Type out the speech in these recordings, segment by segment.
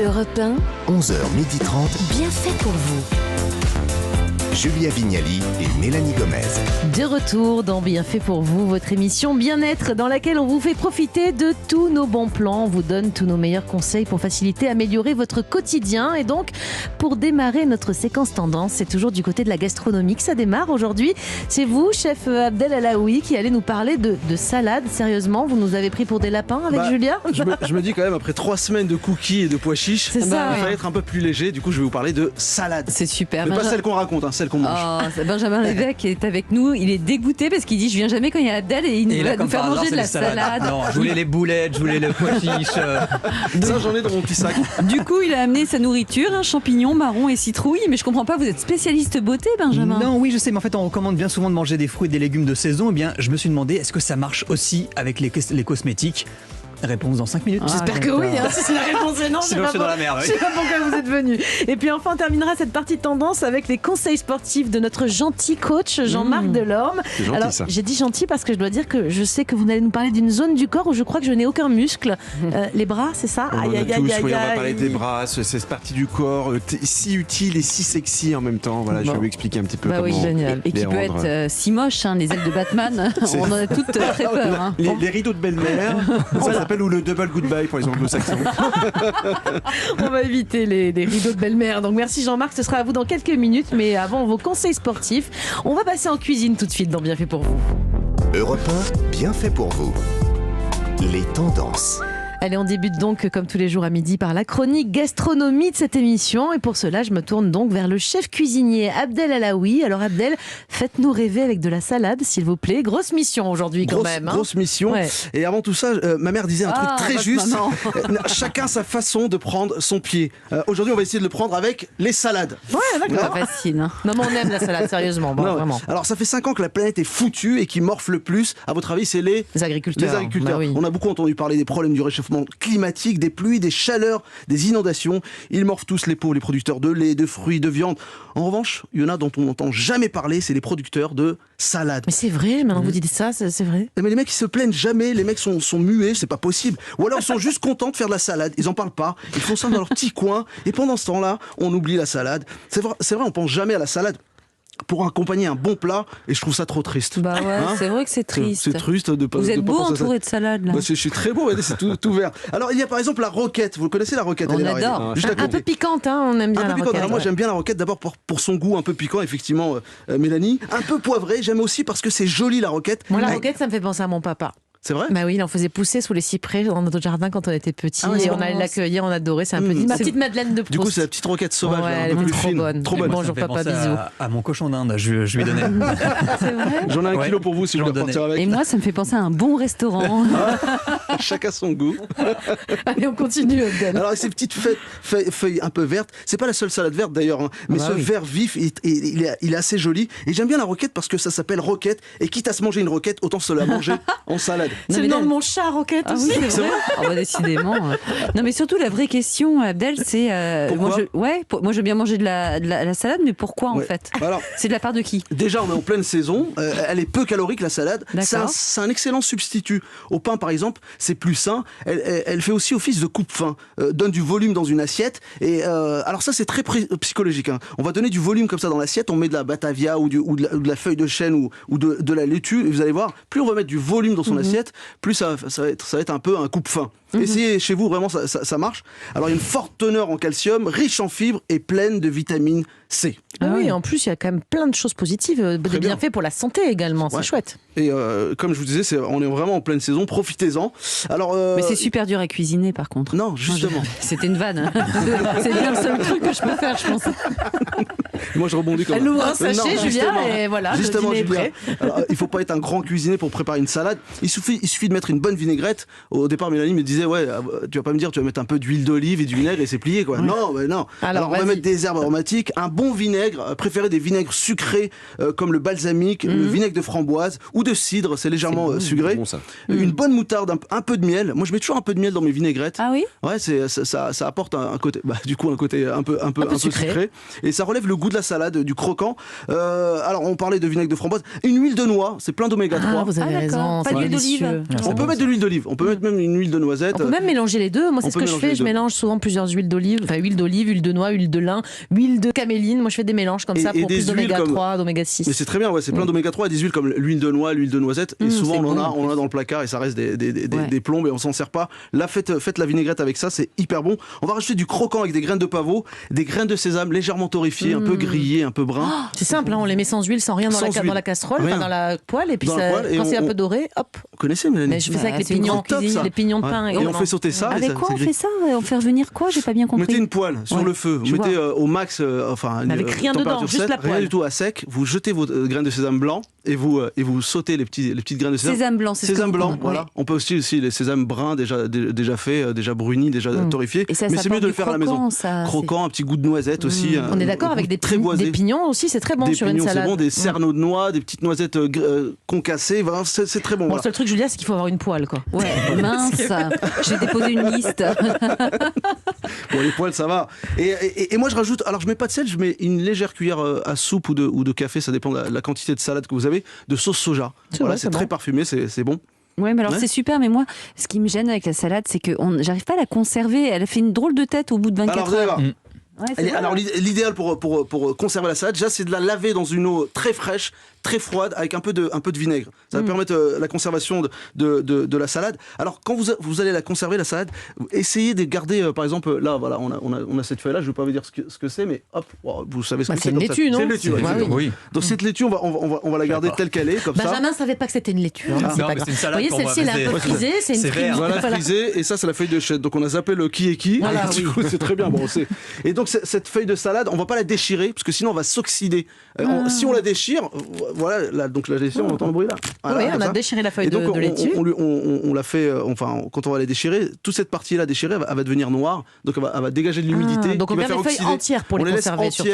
Europe 1, 11h30, bien fait pour vous. Julia Vignali et Mélanie Gomez. De retour dans Bien fait pour vous, votre émission Bien-être dans laquelle on vous fait profiter de tous nos bons plans. On vous donne tous nos meilleurs conseils pour faciliter, améliorer votre quotidien. Et donc, pour démarrer notre séquence tendance, c'est toujours du côté de la gastronomie que ça démarre aujourd'hui. C'est vous, chef Abdel Alaoui, qui allez nous parler de salade. Sérieusement, vous nous avez pris pour des lapins avec Julia ? Je me dis quand même, après 3 semaines de cookies et de pois chiches, C'est ça, il fallait être un peu plus léger. Du coup, je vais vous parler de salade. C'est super. Mais pas celle qu'on raconte, celle qu'on mange. Benjamin Lévesque est avec nous. Il est dégoûté parce qu'il dit je viens jamais quand il y a Abdel et il va nous faire manger de la salade. Non, je voulais les boulettes, je voulais le pois chiche. Ça, j'en ai dans mon petit sac. Du coup, il a amené sa nourriture, champignons, marrons et citrouilles. Mais je comprends pas, vous êtes spécialiste beauté, Benjamin? Non, oui, je sais, mais en fait, on recommande bien souvent de manger des fruits et des légumes de saison. Eh bien, je me suis demandé, est-ce que ça marche aussi avec les cosmétiques? Réponse dans 5 minutes. J'espère que oui, si c'est la réponse est non, Sinon, je suis dans la merde. Je sais pas pourquoi vous êtes venus. Et puis enfin, on terminera cette partie tendance avec les conseils sportifs de notre gentil coach Jean-Marc Delorme. C'est gentil, Alors, ça. j'ai dit gentil parce que je dois dire que je sais que vous allez nous parler d'une zone du corps où je crois que je n'ai aucun muscle. Les bras, c'est ça? On va parler des bras, c'est cette partie du corps si utile et si sexy en même temps. Voilà, je vais vous expliquer un petit peu Bah oui, comment génial. Et qui les peut rendre. être si moche, les ailes de Batman. On en a toutes très peur. Hein. Les rideaux de belle-mère, ça s'appelle ou le double goodbye pour les anglo-saxons. On va éviter les rideaux de belle-mère. Donc merci Jean-Marc, ce sera à vous dans quelques minutes. Mais avant vos conseils sportifs, on va passer en cuisine tout de suite dans Bien fait pour vous. Europe 1, bien fait pour vous. Les tendances. Allez, on débute donc comme tous les jours à midi par la chronique gastronomie de cette émission. Et pour cela, je me tourne donc vers le chef cuisinier Abdel Alaoui. Alors Abdel, faites-nous rêver avec de la salade, s'il vous plaît. Grosse mission aujourd'hui quand même. Grosse mission. Ouais. Et avant tout ça, ma mère disait un truc très votre juste. maman. Chacun sa façon de prendre son pied. Aujourd'hui, on va essayer de le prendre avec les salades. Ouais, d'accord. Pas facile. Hein. Non, mais on aime la salade, sérieusement. Bon, Non, vraiment. alors, ça fait 5 ans que la planète est foutue et qui morfle le plus. À votre avis, c'est les Les agriculteurs. agriculteurs. Bah oui. On a beaucoup entendu parler des problèmes du réchauffement climatique, des pluies, des chaleurs, des inondations. Ils morfent tous, les pauvres, les producteurs de lait, de fruits, de viande. En revanche, il y en a dont on n'entend jamais parler, c'est les producteurs de salade. Mais c'est vrai, maintenant vous dites ça, c'est vrai. Mais les mecs, ils se plaignent jamais, les mecs sont muets, c'est pas possible. Ou alors ils sont juste contents de faire de la salade, ils en parlent pas, ils font ça dans leur petit coin, et pendant ce temps-là, on oublie la salade. C'est vrai, on pense jamais à la salade pour accompagner un bon plat, et je trouve ça trop triste. Bah ouais, Hein c'est vrai que c'est triste. C'est triste de pas. Vous de êtes pas beau penser à ça. entouré de salade là. Bah, je suis très beau, regardez, c'est tout vert. Alors il y a par exemple la roquette, vous connaissez la roquette? On elle est là, adore. regardez, juste à Un peu côté. piquante, hein, on aime bien Un la peu piquant. roquette. Alors moi Ouais. j'aime bien la roquette d'abord pour son goût un peu piquant, effectivement, Mélanie. Un peu poivré, j'aime aussi parce que c'est joli la roquette. Moi, la Ouais. roquette, ça me fait penser à mon papa. C'est vrai? Bah oui, il en faisait pousser sous les cyprès dans notre jardin quand on était petit. Ah ouais, c'est et on bon. allait l'accueillir, on adorait. C'est un peu ma petite Madeleine de Proust. Du coup c'est la petite roquette sauvage, Ouais, là, elle un peu était plus trop fine. bonne. Trop Mais bonne. bon, Ça Bonjour me fait papa, penser bisous. à mon cochon d'Inde, je lui ai donné. C'est vrai. J'en ai un Ouais. kilo pour vous si vous J'en voulez repartir donnais. avec. Et moi, ça me fait penser à un bon restaurant. Chacun son goût. Allez, on continue, Abdel. Alors, ces petites feuilles un peu vertes, c'est pas la seule salade verte d'ailleurs, hein, mais bah ce oui. vert vif, il est assez joli. Et j'aime bien la roquette parce que ça s'appelle roquette. Et quitte à se manger une roquette, autant se la manger en salade. C'est le mais nom là- de mon chat, roquette Ah aussi. oui, c'est vrai. Ah bah, décidément. Non, mais surtout, la vraie question, Abdel, c'est. Pourquoi moi, je veux bien manger de la salade, mais pourquoi en Ouais. fait? Alors, C'est de la part de qui? déjà, on est en pleine saison. Elle est peu calorique, la salade. D'accord. C'est un excellent substitut. Au pain, par exemple, c'est plus sain. Elle fait aussi office de coupe-faim. Donne du volume dans une assiette. Et alors ça, c'est très psychologique. Hein. On va donner du volume comme ça dans l'assiette. On met de la batavia ou de la feuille de chêne ou de la laitue. Et vous allez voir, plus on va mettre du volume dans son assiette, plus ça va être un peu un coupe-faim. Essayez chez vous, vraiment, ça marche. Alors, il y a une forte teneur en calcium, riche en fibres et pleine de vitamine C. Ah oui, en plus, il y a quand même plein de choses positives, des Très bien. bienfaits pour la santé également. C'est Ouais. chouette. Et comme je vous disais, on est vraiment en pleine saison, profitez-en. Alors, Mais c'est super dur à cuisiner, par contre. Non, justement. C'était une vanne. Hein. C'est bien le seul truc que je peux faire, je pense. Moi, je rebondis comme Elle ouvre un Non, sachet, Julia, justement. et voilà, le Justement, dîner est Julia. prêt. Alors, il faut pas être un grand cuisinier pour préparer une salade. Il suffit de mettre une bonne vinaigrette. Au départ, Mélanie me disait, ouais, tu vas pas me dire, tu vas mettre un peu d'huile d'olive et du vinaigre et c'est plié, quoi. Non, mais non. Alors, on va vas-y. mettre des herbes aromatiques, un bon vinaigre, préférez des vinaigres sucrés comme le balsamique, le vinaigre de framboise ou de cidre, c'est légèrement sucré. bon, ça. Une bonne moutarde, un peu de miel. Moi, je mets toujours un peu de miel dans mes vinaigrettes. Ah oui? Ouais, ça apporte un côté, du coup, un côté un peu sucré. sucré. Et ça relève le goût goût de la salade, du croquant. Alors on parlait de vinaigre de framboise, une huile de noix, c'est plein d'oméga 3. Vous avez raison, pas d'huile d'olive. On peut mettre de l'huile d'olive, on peut mettre même une huile de noisette. On peut même mélanger les deux. Moi, c'est ce que je fais. Je mélange souvent plusieurs huiles d'olive, enfin huile d'olive, huile de noix, huile de lin, huile de caméline. Moi, je fais des mélanges comme ça pour plus d'oméga 3, d'oméga 6. Mais c'est très bien, c'est plein d'oméga 3 et des huiles comme l'huile de noix, l'huile de noisette. Et souvent, on en a dans le placard et ça reste des plombes et on s'en sert pas. Là, faites la vinaigrette avec ça, c'est hyper bon. On va rajouter du croquant avec des graines de pavot, des graines de sésame légèrement torréfiées, un peu grillées, un peu brun. C'est simple, on les met sans huile, sans rien dans la casserole, dans la poêle, et puis quand c'est un peu doré, hop. Vous connaissez, Mélanie? Mais je fais ça avec les pignons de pain. Et on fait sauter ça. Avec quoi on fait ça? On fait revenir quoi? J'ai pas bien compris. Vous mettez une poêle sur le feu, vous mettez au max, avec rien dedans, juste la poêle. Rien du tout à sec. Vous jetez vos graines de sésame blanc et vous sautez les petites graines de sésame. Sésame blanc, c'est sésame blanc, voilà. On peut aussi les sésames bruns déjà faits, déjà brunis, déjà torréfiés. Mais c'est mieux de le faire à la maison. Croquant, un petit goût de noisette aussi. On est d'accord avec des pignons aussi, c'est très bon sur une salade. C'est bon, des cerneaux de noix, des petites noisettes concassées, c'est très bon. Le seul truc, Julia, c'est qu'il faut avoir une poêle, quoi. Ouais, mince. J'ai déposé une liste. Bon, les poêles, ça va. Et moi, je rajoute, alors je mets pas de sel, je mets une légère cuillère à soupe ou de café, ça dépend de la quantité de salade que vous avez, de sauce soja. Voilà, c'est très parfumé, c'est bon. Ouais, mais alors c'est super, mais moi, ce qui me gêne avec la salade, c'est que j'arrive pas à la conserver. Elle fait une drôle de tête au bout de 24 heures. Alors l'idéal pour conserver la salade, déjà, c'est de la laver dans une eau très fraîche, très froide, avec un peu de vinaigre. Ça va permettre la conservation de la salade. Alors quand vous allez la conserver, la salade, essayez de garder, par exemple, là, voilà, on a cette feuille-là, je ne vais pas vous dire ce que c'est, mais hop, vous savez ce que c'est. C'est une laitue, non? C'est une laitue, oui. Donc cette laitue, on va la garder telle qu'elle est, comme ça. Benjamin ne savait pas que c'était une laitue. C'est une salade. Vous voyez, celle-ci, elle est un peu frisée, c'est une prime. Voilà, frisée, et ça, c'est la feuille de chêne. Donc on a zappé le qui est qui. Voilà, du coup, c'est très bien. Bon, et donc cette feuille de salade, on va pas la déchirer parce que sinon on va s'oxyder. Si on la déchire, voilà, donc la déchire, on entend le bruit là. Voilà, oui, on a déchiré la feuille de laitue. On l'a fait, quand on va la déchirer, toute cette partie là déchirée, elle va devenir noire, donc elle va dégager de l'humidité. Donc on garde les feuilles entières pour les conserver surtout.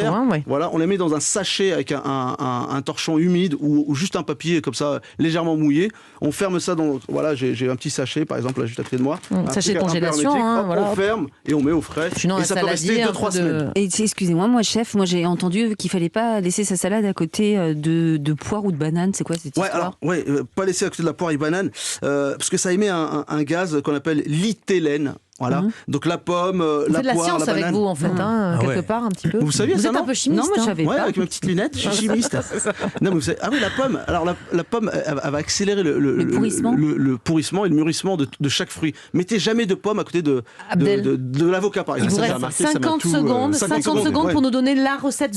Voilà, on les met dans un sachet avec un torchon humide ou juste un papier comme ça légèrement mouillé. On ferme ça dans, voilà, j'ai un petit sachet par exemple là juste à côté de moi. Sachet de congélation. On ferme et on met au frais. Et ça peut rester 2-3 semaines. Excusez-moi, chef, j'ai entendu qu'il fallait pas laisser sa salade à côté de poire ou de banane. C'est quoi cette histoire? Pas laisser à côté de la poire et banane, parce que ça émet un gaz qu'on appelle l'ithélène. Voilà. Donc la pomme, la poire, la banane. C'est de la science avec vous en fait, quelque part un petit peu. Vous saviez ça? Vous êtes un peu chimiste. Non, moi je savais pas. Avec mes petites lunettes, je suis chimiste. Non, mais vous savez, la pomme. Alors la pomme, elle va accélérer le pourrissement et le mûrissement de chaque fruit. Mettez jamais de pomme à côté de l'avocat par exemple. Il vous reste 50 secondes pour nous donner la recette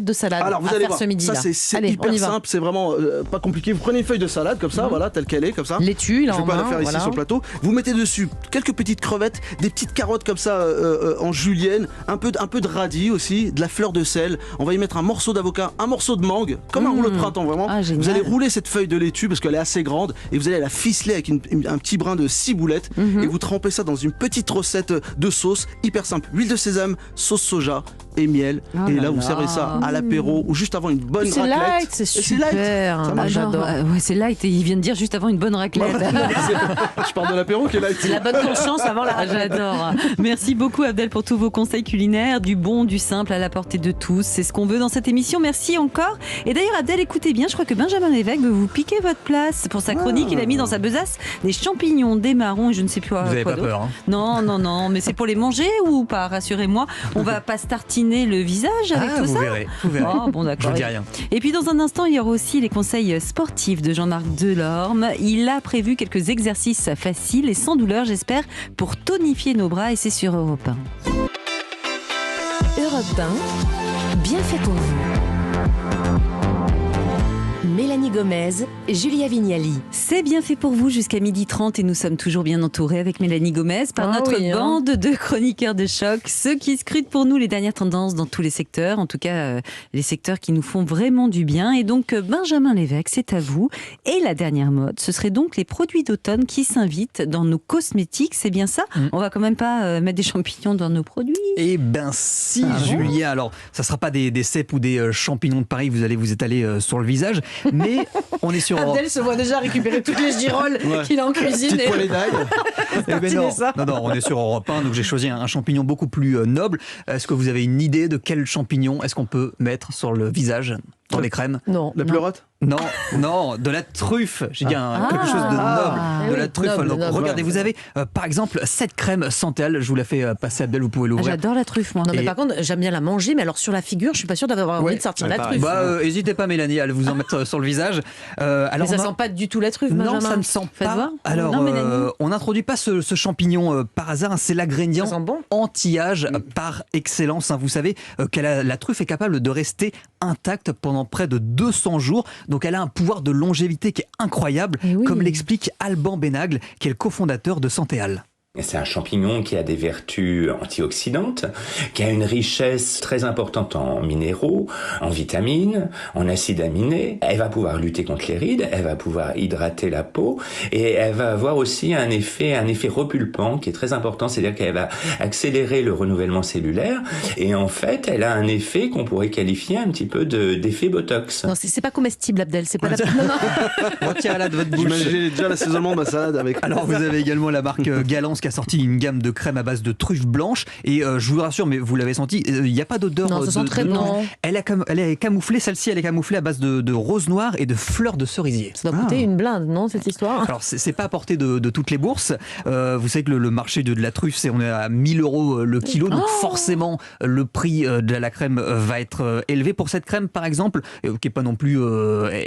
de salade. Alors vous allez voir, ça c'est hyper simple, c'est vraiment pas compliqué. Vous prenez une feuille de salade comme ça, voilà, telle qu'elle est, comme ça. Laitue, là en main. Je vais pas la faire ici sur le plateau. Vous mettez dessus quelques petites crevettes, des petites carottes comme ça en julienne, un peu de radis aussi, de la fleur de sel. On va y mettre un morceau d'avocat, un morceau de mangue, comme un rouleau de printemps vraiment. Vous allez rouler cette feuille de laitue parce qu'elle est assez grande et vous allez la ficeler avec un petit brin de ciboulette et vous trempez ça dans une petite recette de sauce hyper simple. Huile de sésame, sauce soja et miel. Et là vous servez ça à l'apéro ou juste avant une bonne raclette. C'est light, c'est super. J'adore. C'est light et il vient de dire juste avant une bonne raclette. Je parle de l'apéro qui est light. C'est la bonne conscience avant la raclette. J'adore. Merci beaucoup Abdel pour tous vos conseils culinaires, du bon, du simple à la portée de tous. C'est ce qu'on veut dans cette émission. Merci encore. Et d'ailleurs Abdel, écoutez bien, je crois que Benjamin Lévesque veut vous piquer votre place. Pour sa chronique, il a mis dans sa besace des champignons, des marrons et je ne sais plus quoi d'autre. Vous n'avez pas peur, hein? Non, mais c'est pour les manger ou pas? Rassurez-moi, on va pas se tartiner le visage avec tout vous ça. Verrez, vous verrez. Oh, bon, d'accord. Je ne dis rien. Et puis dans un instant, il y aura aussi les conseils sportifs de Jean-Marc Delorme. Il a prévu quelques exercices faciles et sans douleur, j'espère, pour tonifier nos bras et c'est sur Europe 1. Europe 1, bien fait pour vous. Mélanie Gomez, Julia Vignali. C'est bien fait pour vous jusqu'à 12h30 et nous sommes toujours bien entourés avec Mélanie Gomez par notre bande de chroniqueurs de choc, ceux qui scrutent pour nous les dernières tendances dans tous les secteurs, en tout cas les secteurs qui nous font vraiment du bien. Et donc Benjamin Lévesque, c'est à vous. Et la dernière mode, ce serait donc les produits d'automne qui s'invitent dans nos cosmétiques, c'est bien ça? On va quand même pas mettre des champignons dans nos produits? Eh ben si, Julia. Alors, ça sera pas des cèpes ou des champignons de Paris, vous allez vous étaler sur le visage. Mais on est sur... Abdel se voit déjà récupérer toutes les girolles qu'il a en cuisine. Petite poêlée d'ail. Non, on est sur Europe 1, donc j'ai choisi un champignon beaucoup plus noble. Est-ce que vous avez une idée de quel champignon est-ce qu'on peut mettre sur le visage dans les crèmes? Non. La pleurote? Non, de la truffe. J'ai dit quelque chose de noble. De la truffe. Noble, Donc, noble. regardez, vous avez par exemple cette crème Santal. Je vous la fais passer, Abdel, vous pouvez l'ouvrir. J'adore la truffe, moi. Non, mais par contre, j'aime bien la manger, mais alors sur la figure, je suis pas sûre d'avoir envie de sortir la truffe. N'hésitez pas, Mélanie, à vous en mettre sur le visage. Mais ça sent pas du tout la truffe, Benjamin. Non, ça ne sent Faites pas. voir. Alors, Non, Mélanie. on n'introduit pas ce champignon par hasard. C'est l'ingrédient Ça sent bon. anti-âge par excellence. Vous savez que la truffe est capable de rester intacte pendant près de 200 jours. Donc, elle a un pouvoir de longévité qui est incroyable, comme l'explique Alban Benagle, qui est le cofondateur de Santéal. C'est un champignon qui a des vertus antioxydantes, qui a une richesse très importante en minéraux, en vitamines, en acides aminés. Elle va pouvoir lutter contre les rides, elle va pouvoir hydrater la peau et elle va avoir aussi un effet repulpant qui est très important, c'est-à-dire qu'elle va accélérer le renouvellement cellulaire et en fait, elle a un effet qu'on pourrait qualifier un petit peu d'effet Botox. Non, c'est pas comestible, Abdel. C'est pas la... Retirez-la de votre bouche. J'ai déjà l'assaisonnement de ma salade avec. Alors, vous avez également la marque Galance qui a sorti une gamme de crème à base de truffes blanches et je vous rassure, mais vous l'avez senti, il n'y a pas d'odeur. Non, ça sent très bon. Elle est camouflée, celle-ci, elle est camouflée à base de rose noire et de fleurs de cerisier. Ça doit coûter une blinde, non, cette histoire? Alors, c'est pas à portée de toutes les bourses. Vous savez que le marché de la truffe, on est à 1 000 € le kilo, donc forcément, le prix de la crème va être élevé. Pour cette crème, par exemple, qui n'est pas non plus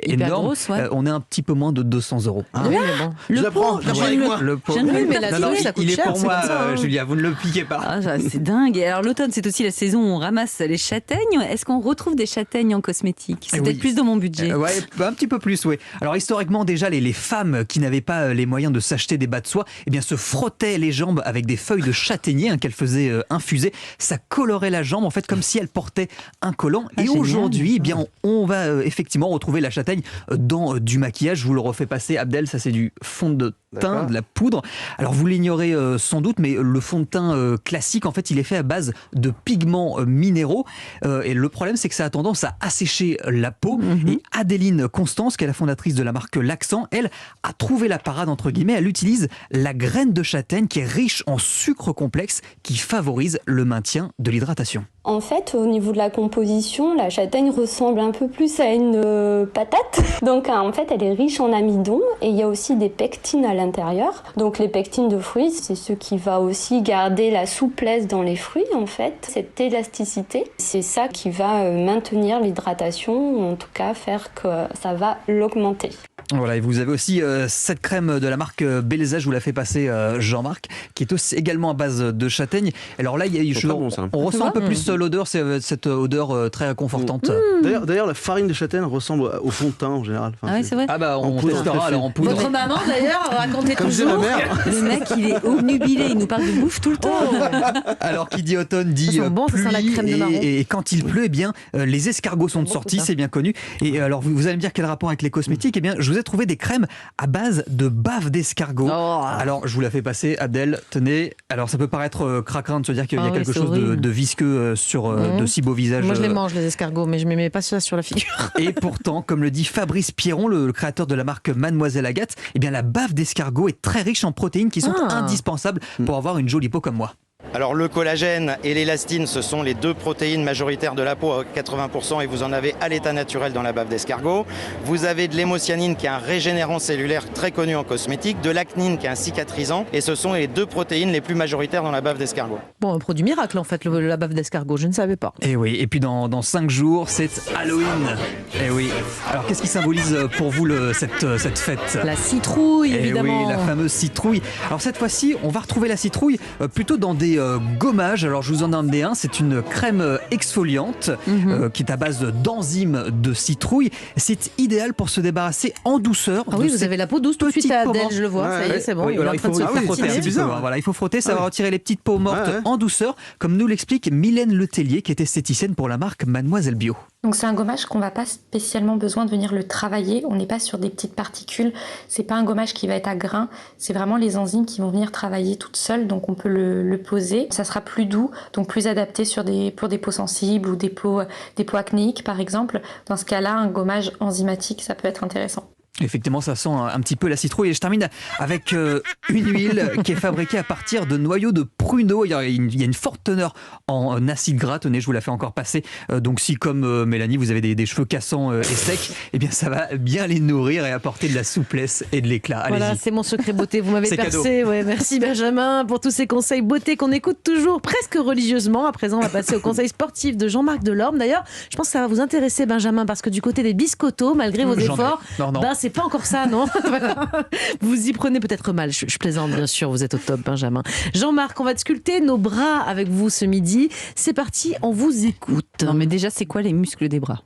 énorme, grosse, on est un petit peu moins de 200 €. Oui, mais bon. Je la prends avec moi. Le pot. Mais la truffe, ça coûte il est cher, pour c'est moi, comme ça, hein. Julia, vous ne le piquez pas. Ah, c'est dingue. Et alors l'automne, c'est aussi la saison où on ramasse les châtaignes. Est-ce qu'on retrouve des châtaignes en cosmétique? C'est peut-être plus dans mon budget. Ouais, un petit peu plus, oui. Alors historiquement, déjà, les femmes qui n'avaient pas les moyens de s'acheter des bas de soie, eh bien, se frottaient les jambes avec des feuilles de châtaignier qu'elles faisaient infuser. Ça colorait la jambe, en fait, comme si elles portaient un collant. Et aujourd'hui, eh bien, on va effectivement retrouver la châtaigne dans du maquillage. Je vous le refais passer, Abdel, ça c'est du fond de teint, de la poudre. Alors vous l'ignorez sans doute, mais le fond de teint classique, en fait, il est fait à base de pigments minéraux. Et le problème, c'est que ça a tendance à assécher la peau. Et Adéline Constance, qui est la fondatrice de la marque L'Accent, elle a trouvé la parade, entre guillemets. Elle utilise la graine de châtaigne qui est riche en sucre complexe qui favorise le maintien de l'hydratation. En fait, au niveau de la composition, la châtaigne ressemble un peu plus à une patate. Donc en fait, elle est riche en amidon et il y a aussi des pectines à l'intérieur. Donc les pectines de fruits, c'est ce qui va aussi garder la souplesse dans les fruits en fait, cette élasticité. C'est ça qui va maintenir l'hydratation, ou en tout cas faire que ça va l'augmenter. Voilà, et vous avez aussi cette crème de la marque Beleza, je vous la fais passer Jean-Marc, qui est aussi également à base de châtaigne. Alors là, on ressent un peu plus l'odeur, c'est cette odeur très réconfortante. D'ailleurs, la farine de châtaigne ressemble au fond de teint en général. Enfin, ah oui, c'est vrai. Ah bah on testera alors en poudre. Votre maman d'ailleurs racontait comme toujours. ma mère. Le mec, il est obnubilé, il nous parle de bouffe tout le temps. Alors qui dit automne dit Ça sent bon, ça sent la pluie crème de marron. et quand il pleut, eh bien les escargots sont de sortie, c'est bien connu. Et alors vous allez me dire quel rapport avec les cosmétiques? Eh bien, je vous ai trouvé des crèmes à base de bave d'escargot. Alors je vous la fais passer, Abdel. Tenez. Alors ça peut paraître cracrin de se dire qu'il y a quelque chose de visqueux sur de si beaux visages. Moi je les mange les escargots, mais je ne mets pas ça sur la figure. Et pourtant, comme le dit Fabrice Pierron, le créateur de la marque Mademoiselle Agathe, eh bien la bave d'escargot est très riche en protéines qui sont indispensables pour avoir une jolie peau comme moi. Alors le collagène et l'élastine, ce sont les deux protéines majoritaires de la peau à 80% et vous en avez à l'état naturel dans la bave d'escargot. Vous avez de l'hémocyanine qui est un régénérant cellulaire très connu en cosmétique, de l'acnine qui est un cicatrisant et ce sont les deux protéines les plus majoritaires dans la bave d'escargot. Bon, un produit miracle en fait, la bave d'escargot, je ne savais pas. Et oui, et puis dans 5 jours, c'est Halloween. Et oui. Alors qu'est-ce qui symbolise pour vous cette fête? La citrouille, évidemment. Et oui, la fameuse citrouille. Alors cette fois-ci, on va retrouver la citrouille plutôt dans des gommages. Alors je vous en ai emmené un, c'est une crème exfoliante qui est à base d'enzymes de citrouille. C'est idéal pour se débarrasser en douceur. Ah oui, vous avez la peau douce tout de suite à Adèle, je le vois. Ça y est, c'est bon. Oui, il faut frotter un petit peu. Voilà, il faut frotter, ça va retirer les petites peaux mortes en douceur, comme nous l'explique Mylène Letellier, qui est esthéticienne pour la marque Mademoiselle Bio. Donc c'est un gommage qu'on va pas spécialement besoin de venir le travailler. On n'est pas sur des petites particules. C'est pas un gommage qui va être à grains. C'est vraiment les enzymes qui vont venir travailler toutes seules. Donc on peut le poser. Ça sera plus doux, donc plus adapté pour des peaux sensibles ou des peaux acnéiques par exemple. Dans ce cas-là, un gommage enzymatique, ça peut être intéressant. Effectivement, ça sent un petit peu la citrouille. Et je termine avec une huile qui est fabriquée à partir de noyaux de pruneaux. Il y a une forte teneur en acide gras. Tenez, je vous la fais encore passer. Donc si, comme Mélanie, vous avez des cheveux cassants et secs, eh bien ça va bien les nourrir et apporter de la souplesse et de l'éclat. Allez-y. Voilà, c'est mon secret beauté. Vous m'avez C'est percé. Ouais, merci Benjamin pour tous ces conseils beauté qu'on écoute toujours presque religieusement. À présent, on va passer aux conseils sportifs de Jean-Marc Delorme. D'ailleurs, je pense que ça va vous intéresser, Benjamin, parce que du côté des biscottos, malgré vos efforts, c'est pas encore ça, non? Voilà. Vous y prenez peut-être mal. Je plaisante, bien sûr. Vous êtes au top, Benjamin. Jean-Marc, on va sculpter nos bras avec vous ce midi. C'est parti, on vous écoute. Non, mais déjà, c'est quoi les muscles des bras?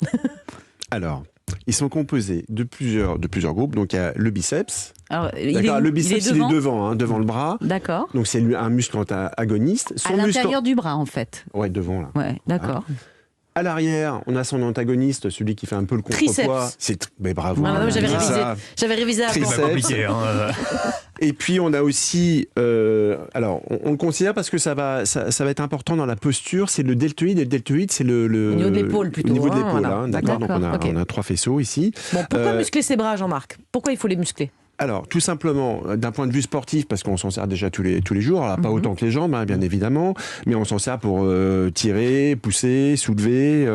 Alors, ils sont composés de plusieurs groupes. Donc, il y a le biceps. Alors, le biceps, il est devant, devant le bras. D'accord. Donc, c'est un muscle antagoniste. À l'intérieur du bras, en fait. Ouais, devant, là. Ouais, d'accord. À l'arrière, on a son antagoniste, celui qui fait un peu le contrepoids. Mais bravo. J'avais révisé avant. C'est pas compliqué. Et puis on a aussi, alors on le considère parce que ça va être important dans la posture. C'est le deltoïde. Et le deltoïde, c'est le au niveau de l'épaule plutôt. Au niveau de l'épaule, voilà. d'accord. Donc on a 3 faisceaux ici. Bon, pourquoi muscler ses bras, Jean-Marc? Pourquoi il faut les muscler? Alors, tout simplement, d'un point de vue sportif, parce qu'on s'en sert déjà tous les jours, alors pas autant que les jambes, bien évidemment, mais on s'en sert pour tirer, pousser, soulever,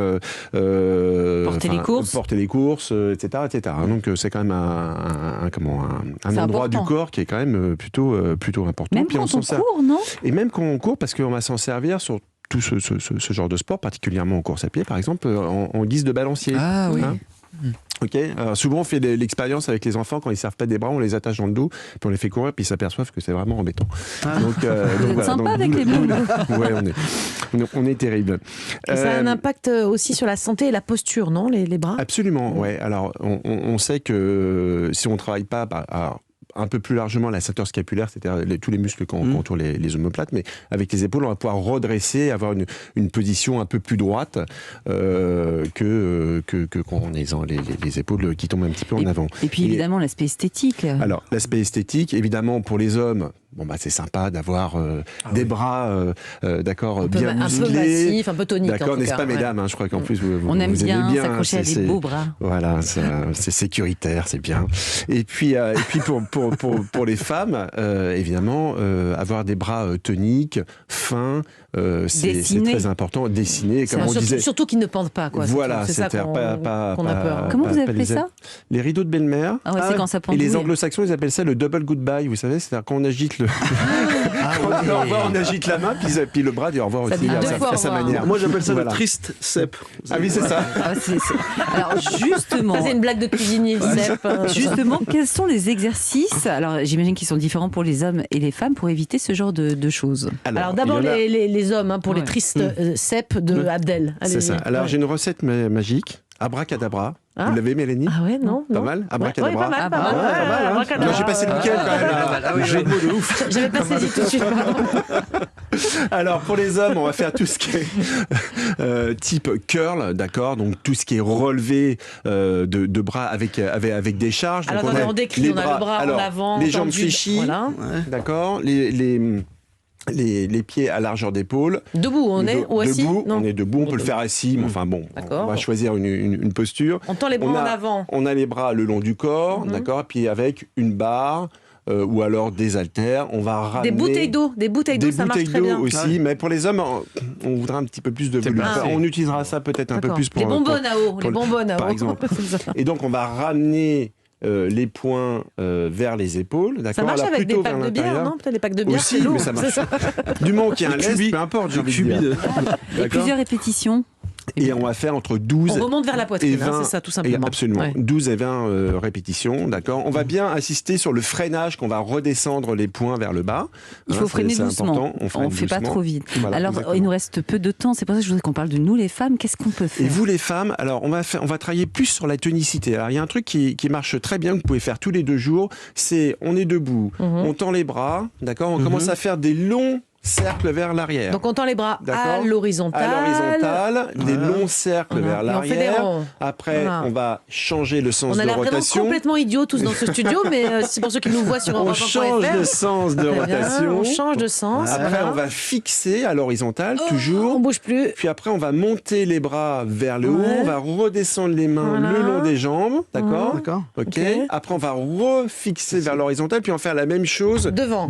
porter les courses, etc., etc. Donc, c'est quand même un endroit du corps qui est quand même plutôt important. Même quand on court, non? Et même quand on court, parce qu'on va s'en servir sur tout ce genre de sport, particulièrement en course à pied, par exemple, en guise de balancier. Ah oui. Ok. Alors souvent on fait l'expérience avec les enfants quand ils servent pas des bras, on les attache dans le dos, puis on les fait courir, puis ils s'aperçoivent que c'est vraiment embêtant. Donc voilà. Sympa avec les boules. Ouais, on est terrible. Et ça a un impact aussi sur la santé et la posture, non, les bras? Absolument. Ouais. Alors on sait que si on travaille pas, un peu plus largement la ceinture scapulaire, c'est-à-dire tous les muscles qui entourent les omoplates, mais avec les épaules, on va pouvoir redresser, avoir une position un peu plus droite que quand on est les épaules qui tombent un petit peu en avant. Et puis évidemment l'aspect esthétique. Alors l'aspect esthétique, évidemment pour les hommes, c'est sympa d'avoir des bras, d'accord, bien musclés, un peu massif, un peu tonique. D'accord, n'est-ce pas, mesdames? Je crois qu'en plus vous aime bien s'accrocher à des beaux bras. Voilà, c'est sécuritaire, c'est bien. Et puis pour les femmes, évidemment, avoir des bras toniques, fins, c'est très important. Dessinés, comme on disait. Surtout qu'ils ne pendent pas, quoi. Voilà, c'est ça qu'on a peur. Comment vous appelez ça? Les rideaux de belle-mère. Ah ouais, c'est quand ça pendouille. Et les anglo-saxons, ils appellent ça le double goodbye, vous savez, c'est-à-dire quand on agite on agite la main, puis le bras dit au revoir aussi à sa manière. Moi j'appelle ça le triste cep. Ah oui, c'est ça. Alors justement, ça, c'est une blague de cuisinier. Justement, quels sont les exercices? Alors j'imagine qu'ils sont différents pour les hommes et les femmes pour éviter ce genre de choses. Alors d'abord les hommes, pour les tristes cep de Abdel. C'est ça. Alors j'ai une recette magique. Abracadabra. Ah. Vous l'avez, Mélanie? Ah ouais, non. Pas mal? Abracadabra. Ouais, pas mal. Moi, j'ai passé le week-end quand même. J'ai le mot de ouf. J'avais pas saisi tout de suite. Alors, pour les hommes, on va faire tout ce qui est type curl, d'accord? Donc, tout ce qui est relevé de bras avec des charges. Alors, donc, on décrit, on a le bras en avant. Les jambes fléchies, d'accord? Les pieds à largeur d'épaule. Debout, on est ou assis? Debout, on est debout, on peut le faire assis, mais enfin bon, on va choisir une posture. On tend les bras en avant. On a les bras le long du corps, d'accord, puis avec une barre. Ou alors des haltères, on va ramener... Des bouteilles d'eau, ça marche très bien. Aussi, mais pour les hommes, on voudra un petit peu plus de volume. On utilisera ça peut-être un peu plus pour... Les bonbonnes à eau, par exemple. Et donc on va ramener... les poings vers les épaules, d'accord. Ça marche avec des packs de bière, non? Peut-être des packs de bière, aussi, mais ça marche. Du moment qu'il y a un lest, peu importe, j'ai envie de dire. Et plusieurs répétitions. Et on va faire entre 12 on remonte vers la poitrine, et 20, c'est ça tout simplement. Absolument, 12 et 20 répétitions, d'accord. On va bien insister sur le freinage, qu'on va redescendre les poings vers le bas. Il faut freiner doucement, on ne fait pas trop vite. Voilà, alors exactement. Il nous reste peu de temps, c'est pour ça que je voudrais qu'on parle de nous les femmes, qu'est-ce qu'on peut faire? Et vous les femmes, alors on va travailler plus sur la tonicité. Alors il y a un truc qui marche très bien, que vous pouvez faire tous les 2 jours, c'est on est debout, on tend les bras, d'accord, on commence à faire des longs cercle vers l'arrière. Donc on tend les bras à l'horizontale. Des longs cercles vers l'arrière. Après, on va changer le sens de rotation. On a l'air vraiment complètement idiots tous dans ce studio, mais c'est pour ceux qui nous voient sur Europe 1.fr. On change de sens de rotation. On change de sens. Après, on va fixer à l'horizontale, toujours. On bouge plus. Puis après, on va monter les bras vers le haut. On va redescendre les mains le long des jambes. D'accord. Ok. Après, on va refixer vers l'horizontale, puis on va faire la même chose devant.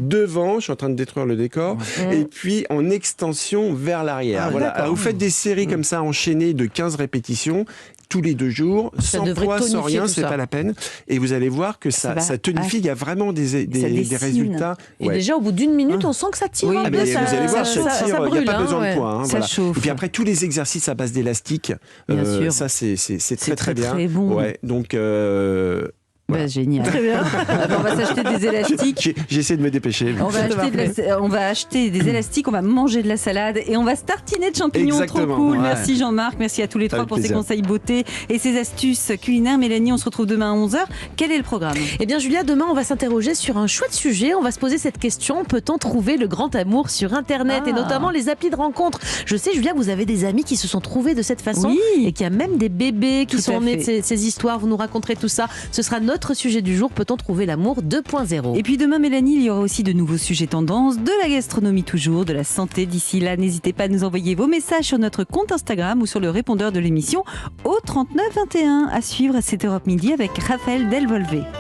Je suis en train de détruire le décor. Et puis en extension vers l'arrière. Voilà. Alors, vous faites des séries comme ça enchaînées de 15 répétitions tous les 2 jours, sans poids, sans rien, c'est pas la peine. Et vous allez voir que ça tonifie. Il y a vraiment des résultats. Et déjà, au bout d'1 minute, on sent que ça tire. Vous allez voir, ça tire. Il n'y a pas besoin de poids. Ça chauffe. Et puis après, tous les exercices à base d'élastique, ça, c'est très bien. Très bon. Ouais, donc... génial. Très bien. On va s'acheter des élastiques. J'essaie de me dépêcher. On va acheter des élastiques, on va manger de la salade et on va se tartiner de champignons. Exactement. Trop cool. Ouais. Merci Jean-Marc, merci à tous les trois pour ces conseils beauté et ces astuces culinaires. Mélanie, on se retrouve demain à 11h. Quel est le programme ? Eh bien Julia, demain on va s'interroger sur un chouette sujet. On va se poser cette question, peut-on trouver le grand amour sur Internet et notamment les applis de rencontre ? Je sais Julia, vous avez des amis qui se sont trouvés de cette façon et qu'il y a même des bébés qui sont nés de ces histoires. Vous nous raconterez tout ça. Ce sera notre sujet du jour, peut-on trouver l'amour 2.0 ? Et puis demain, Mélanie, il y aura aussi de nouveaux sujets tendances, de la gastronomie toujours, de la santé. D'ici là, n'hésitez pas à nous envoyer vos messages sur notre compte Instagram ou sur le répondeur de l'émission au 39 21. À suivre, c'est Europe Midi avec Raphaël Delvolvé.